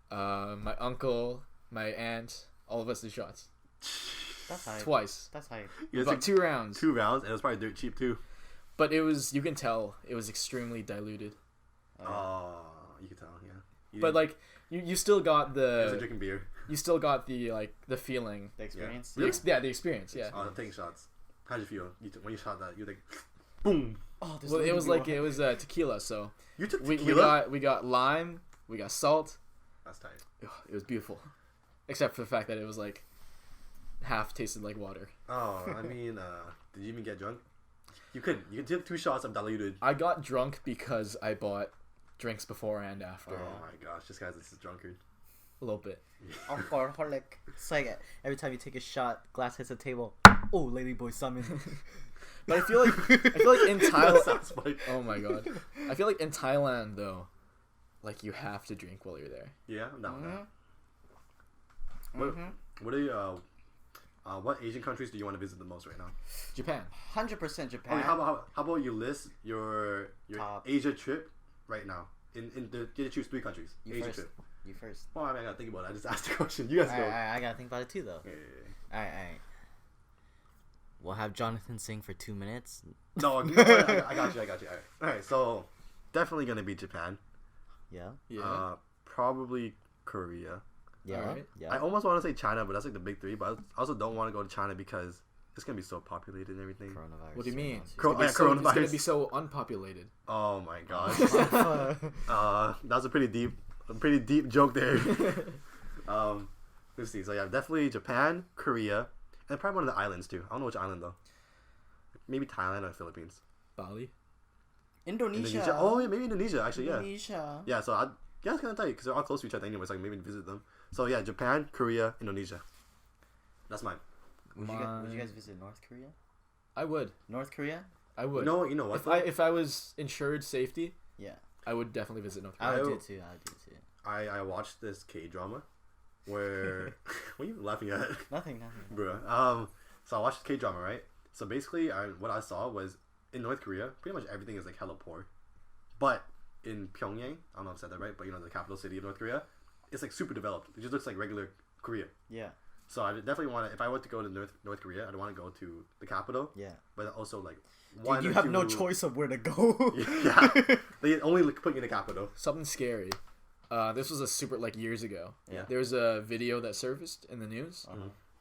my uncle, my aunt, all of us did shots that's hype. twice. That's hype. You About took 2 rounds. 2 rounds, and it was probably dirt cheap too. But it was, you can tell, it was extremely diluted. Oh, you can tell, yeah. You But didn't- like you still got it was like the drinking beer. The feeling. the experience. Yeah. Oh, taking shots. How'd you feel? When you shot that, you like, boom. Oh, Well, it was like it was tequila. So You took we tequila. got lime, we got salt. That's tight. Ugh, it was beautiful, except for the fact that it was like half tasted like water. Oh, I mean, did you even get drunk? You could. You could take 2 shots of diluted. I got drunk because I bought drinks before and after. Oh my gosh, this guy's a drunkard. A little bit. Alcoholic. It's like every time you take a shot, glass hits the table. Oh, lady boy summon. But I feel like in That Thailand. sounds funny. Oh my god. I feel like in Thailand though, like you have to drink while you're there. Yeah, no. Mhm. What are you? What Asian countries do you want to visit the most right now? Japan. 100% Japan. Okay, how about you list your Top. Asia trip right now? You choose 3 countries. You Asia first. trip. You first. Well, I mean, I gotta think about it. I just asked the question. You guys go. Alright, I gotta think about it too, though. Yeah. Alright. We'll have Johnathan sing for 2 minutes. No, I got you. Alright, so definitely gonna be Japan. Yeah. Yeah. Probably Korea. Yeah. Alright. Yeah. I almost want to say China, but that's like the big 3. But I also don't want to go to China because It's gonna be so populated and everything. Coronavirus. What do you mean? It's Coronavirus. gonna be so unpopulated. Oh my gosh. That was a pretty deep joke there. Let's see. So yeah, definitely Japan, Korea, and probably one of the islands too. I don't know which island though. Maybe Thailand or Philippines. Bali. Indonesia. Oh yeah, maybe Indonesia actually. Indonesia. Yeah. So it's kind of tight because they're all close to each other anyway. So I can maybe visit them. So yeah, Japan, Korea, Indonesia. That's mine. Would you guys visit North Korea? I would. North Korea? I would. You know what? If I was insured safety, Yeah. I would definitely visit North Korea. I would do too. I watched this K-drama where what are you laughing at? Nothing. Bruh. So I watched the K-drama, right? So basically what I saw was in North Korea, pretty much everything is like hella poor. But in Pyongyang, I don't know if I said that right, but you know, the capital city of North Korea, it's like super developed. It just looks like regular Korea. Yeah. So I definitely want to, if I were to go to North Korea, I'd want to go to the capital. Yeah. But also like Dude, you have no choice of where to go. Yeah. They only put you in the capital. Something scary. This was a super like years ago. Yeah. There was a video that surfaced in the news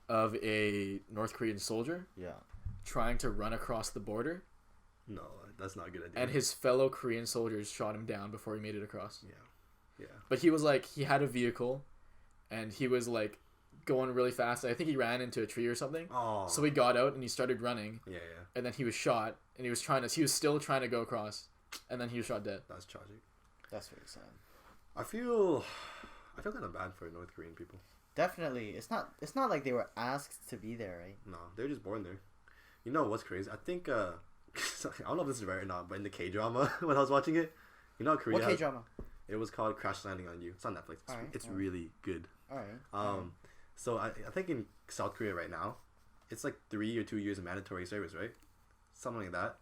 of a North Korean soldier Yeah. trying to run across the border, No, that's not a good idea. and his fellow Korean soldiers shot him down before he made it across. Yeah. But he was like, he had a vehicle, and he was like going really fast. I think he ran into a tree or something. Oh. So he got out and he started running, Yeah. and then he was shot, and he was still trying to go across, and then he was shot dead. That's tragic. That's really sad. I feel kind of bad for North Korean people. Definitely. It's not like they were asked to be there, right? No, they're just born there. You know what's crazy? I think I don't know if this is right or not, but in the K-drama when I was watching it, you know Korea. What K-drama? It was called Crash Landing on You. It's on Netflix. It's really good. Alright. So I think in South Korea right now, it's like 3 or 2 years of mandatory service, right? Something like that.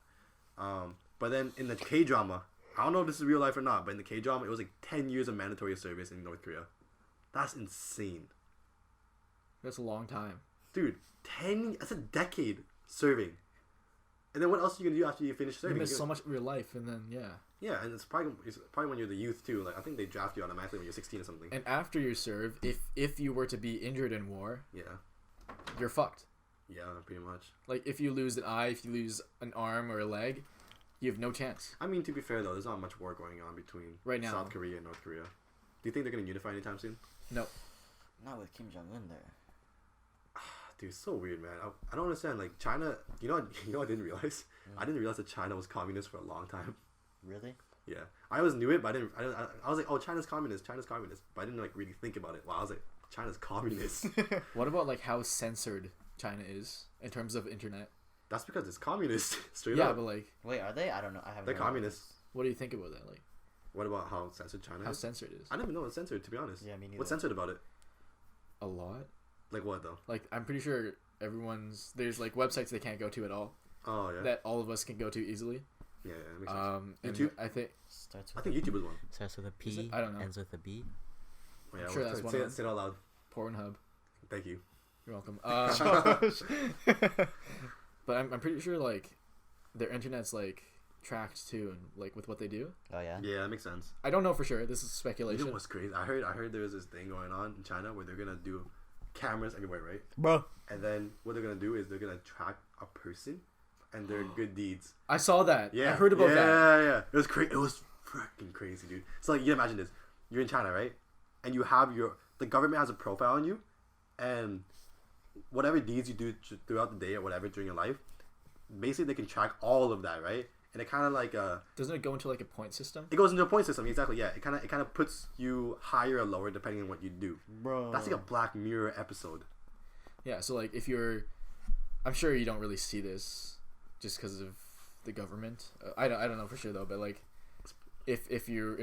But then in the K-drama, I don't know if this is real life or not, but in the K-drama, it was like 10 years of mandatory service in North Korea. That's insane. That's a long time. Dude, that's a decade serving. And then what else are you going to do after you finish serving? You miss so much of your life, and then, yeah. Yeah, and it's probably when you're the youth, too. Like I think they draft you automatically when you're 16 or something. And after you serve, if you were to be injured in war, Yeah. you're fucked. Yeah, pretty much. Like, if you lose an eye, if you lose an arm or a leg, you have no chance. I mean, to be fair, though, there's not much war going on between Right now. South Korea and North Korea. Do you think they're going to unify anytime soon? No. Not with Kim Jong Un there. Dude, it's so weird, man. I don't understand. Like, China, you know what I didn't realize? I didn't realize that China was communist for a long time. Really? Yeah. I always knew it, but I was like, oh, China's communist. But I didn't, like, really think about it. Wow, I was like, China's communist. What about, like, how censored China is in terms of internet? That's because it's communist. Straight Yeah, up. but, like, Wait, are they? I don't know. I haven't. They're heard communists. what do you think about that? Like, What about how censored China how is? censored it is? I didn't even know it's censored, to be honest. Yeah, me neither. What's censored about it? A lot. Like what, though? Like, I'm pretty sure there's, like, websites they can't go to at all Oh, yeah. that all of us can go to easily. Yeah, makes sense. And YouTube? I think, Starts I with think YouTube was one. starts with a P. I don't know. Ends with a B. Oh, yeah, I'm sure that's one of them. say it out loud. Pornhub. Thank you. You're welcome. But I'm pretty sure, like, their internet's, like, tracked too, and like with what they do. Oh yeah. Yeah, that makes sense. I don't know for sure. This is You speculation. know what's crazy? I heard there was this thing going on in China where they're gonna do cameras everywhere, right? Bro. And then what they're gonna do is they're gonna track a person and their good deeds. I saw that. Yeah, I heard about that. Yeah. It was crazy. It was freaking crazy, dude. So like, you imagine this: you're in China, right? And you have the government has a profile on you, and whatever deeds you do throughout the day or whatever during your life, basically they can track all of that, right? And it kind of like Doesn't it go into like a point system? it goes into a point system, exactly. Yeah, it kind of puts you higher or lower depending on what you do. Bro. That's like a Black Mirror episode. Yeah. So like if you're, I'm sure you don't really see this just because of the government. I don't know for sure though, but like if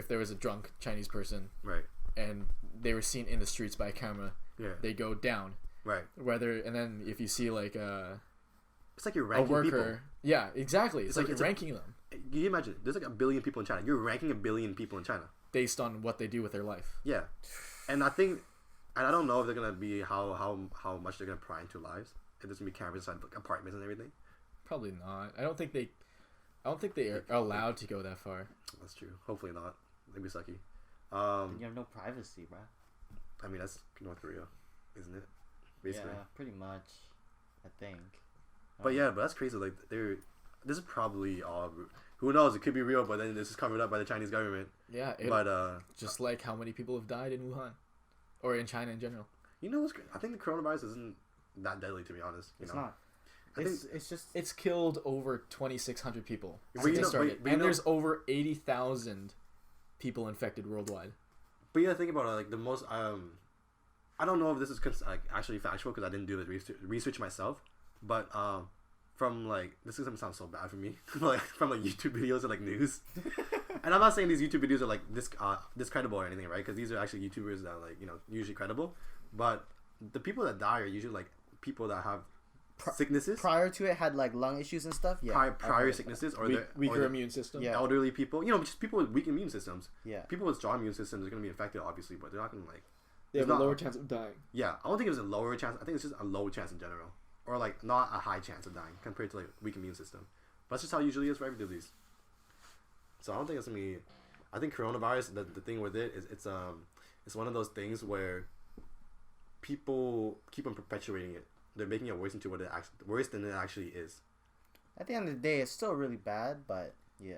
there was a drunk Chinese person Right. and they were seen in the streets by a camera, Yeah. they go down. Right. And then if you see like It's like you're a ranking worker, people. yeah, exactly. It's like you're it's like- ranking them Can you imagine? There's like 1 billion people in China. You're ranking 1 billion people in China. based on what they do with their life. Yeah, and I think, and I don't know if they're gonna be how much they're gonna pry into lives. If there's gonna be cameras inside like, apartments and everything. Probably not. I don't think they are allowed to go that far. That's true. Hopefully not. They'd be sucky. You have no privacy, bro. I mean that's North Korea, isn't it? Basically. Yeah, pretty much. I think. But yeah, but that's crazy. Like this is probably all. Who knows? It could be real, but then this is covered up by the Chinese government. Yeah, just like how many people have died in Wuhan, or in China in general. You know what's? I think the coronavirus isn't that deadly, to be honest. It's not. It's killed over 2,600 people But since you it know- started, but you and know- there's over 80,000 people infected worldwide. But you gotta think about it. Like the most. I don't know if this is like actually factual because I didn't do the research myself, but from like this is gonna sound so bad for me, like from like YouTube videos and like news, and I'm not saying these YouTube videos are like this credible or anything, right? Because these are actually YouTubers that are like usually credible, but the people that die are usually like people that have sicknesses Prior to it, had like lung issues and stuff. Yeah. prior sicknesses or Weaker immune system. Yeah. elderly people, just people with weak immune systems. Yeah. People with strong immune systems are gonna be infected, obviously, but they're not gonna like. They have It's a not- lower chance of dying. Yeah, I don't think it was a lower chance. I think it's just a low chance in general, or like not a high chance of dying compared to like weak immune system. But that's just how it usually is for every disease. So I don't think it's gonna be. I think coronavirus. The thing with it is it's one of those things where people keep on perpetuating it. They're making it worse into what it worse than it actually is. At the end of the day, it's still really bad, but yeah.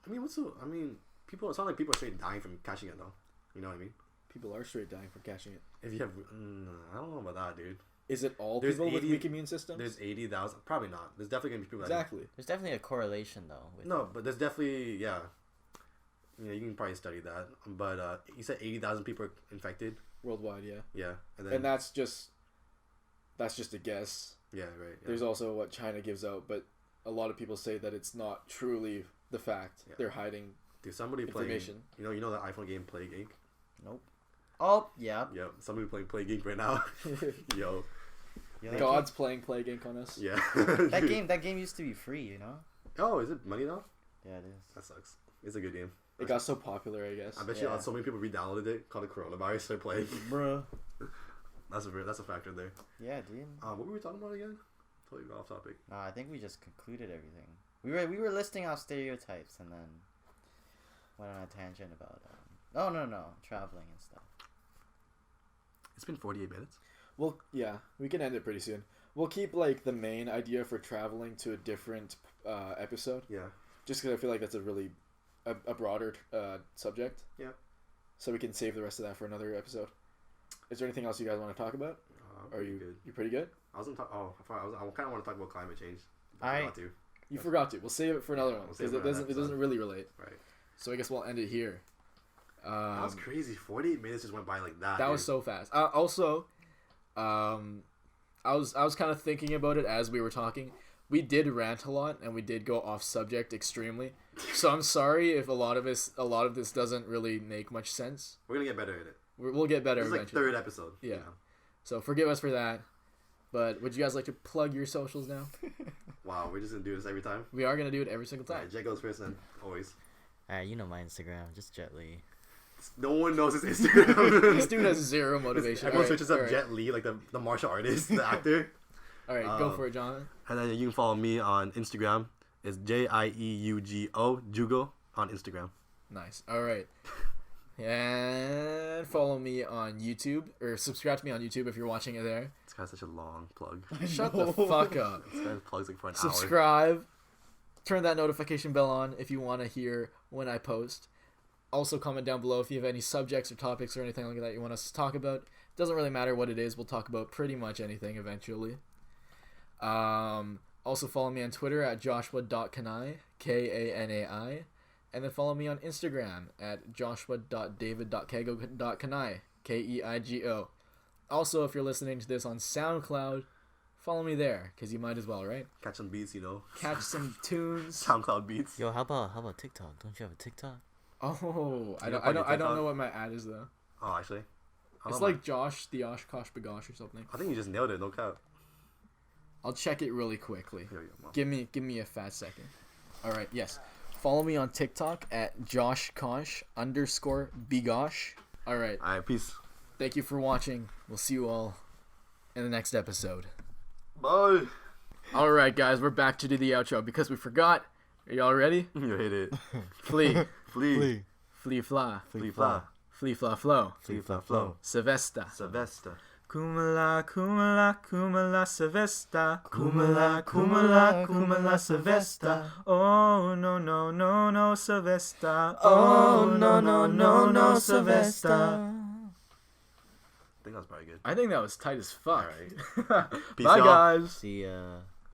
I mean, people. It's not like people are straight dying from catching it though. You know what I mean? People are straight dying from catching it. If you have, I don't know about that, dude. Is it all There's people with 80 weak immune systems? There's 80,000. Probably not. There's definitely gonna be people. Exactly. There's definitely a correlation though. With No, but there's definitely you can probably study that. But you said 80,000 people are infected. Worldwide, yeah. Yeah, and then And that's just a guess. yeah, right. Yeah. There's also what China gives out, but a lot of people say that it's not truly the fact. Yeah. They're hiding Dude, somebody playing. information. You know the iPhone game Plague Inc. Nope. Oh yeah. Yep, somebody playing Plague Inc. right now. Yo, Yeah, that God's playing Plague Inc. on us. yeah. That game used to be free, you know. Oh, is it money now? Yeah, it is. That sucks. It's a good game. It got so popular, I guess. I bet you Yeah. so many people re-downloaded it, called it coronavirus. They're playing. Bruh. That's a factor there. Yeah, dude. What were we talking about again? Totally got off topic. No, I think we just concluded everything. We were listing out stereotypes and then went on a tangent about no traveling and stuff. It's been 48 minutes. Well, yeah, we can end it pretty soon. We'll keep like the main idea for traveling to a different episode, Yeah. just because I feel like that's a really a broader subject. Yeah. So we can save the rest of that for another episode. Is there anything else you guys want to talk about? Are you good? You pretty good? I wasn't talking. Oh, I kind of want to talk about climate change. I- forgot to. You forgot to. We'll save it for another one We'll save because it it for another doesn't really relate. Right. So I guess we'll end it here. That was crazy. 48 minutes just went by like that. That was so fast. Also, I was kind of thinking about it as we were talking. We did rant a lot and we did go off subject extremely. So I'm sorry if a lot of this doesn't really make much sense. We're gonna get better at it. We'll get better This is like eventually. third episode. Yeah. So forgive us for that. But would you guys like to plug your socials now? Wow, we're just gonna do this every time. We are gonna do it every single time. Alright, Jay goes first and always. Alright, you know my Instagram, just Jet Li. No one knows his Instagram. This dude has zero motivation. Everyone Alright, switches up alright. Jet Li, like the martial artist, the actor. All right, go for it, Jonathan. And then you can follow me on Instagram. It's JIEUGO Jugo on Instagram. Nice. All right. And follow me on YouTube, or subscribe to me on YouTube if you're watching it there. This guy's such a long plug. Shut the fuck up. This guy plugs like for an hour. Subscribe. Turn that notification bell on if you want to hear when I post. Also, comment down below if you have any subjects or topics or anything like that you want us to talk about. Doesn't really matter what it is. We'll talk about pretty much anything eventually. Also, follow me on Twitter at joshua.kanai, Kanai. And then follow me on Instagram at joshua.david.keigo.kanai, Keigo. Also, if you're listening to this on SoundCloud, follow me there, because you might as well, right? Catch some beats, Catch some tunes. SoundCloud beats. Yo, how about TikTok? Don't you have a TikTok? Oh, I You don't, got I don't, I TikTok? don't know what my ad is though. Oh, actually. I It's don't like Josh, the Oshkosh Bagosh or something. I think you just nailed it. No cap. I'll check it really quickly. Here we go. Give me a fat second. All right, yes. Follow me on TikTok at joshkosh_bigosh. All right. All right, peace. Thank you for watching. We'll see you all in the next episode. Bye. All right, guys, we're back to do the outro because we forgot. Are y'all ready? You hit it. Flee, Flee. flee, fly, Flee, fly. flee, fly, flow. Flee, fly, flow. Sylvester. Sylvester. Kumala, kumala, kumala, Sylvester. Kumala, kumala, kumala, Sylvester. Oh, no, no, no, no, Sylvester. Oh, no, no, no, no, Sylvester. I think that was probably good. I think that was tight as fuck. Peace Bye, out. guys. See ya.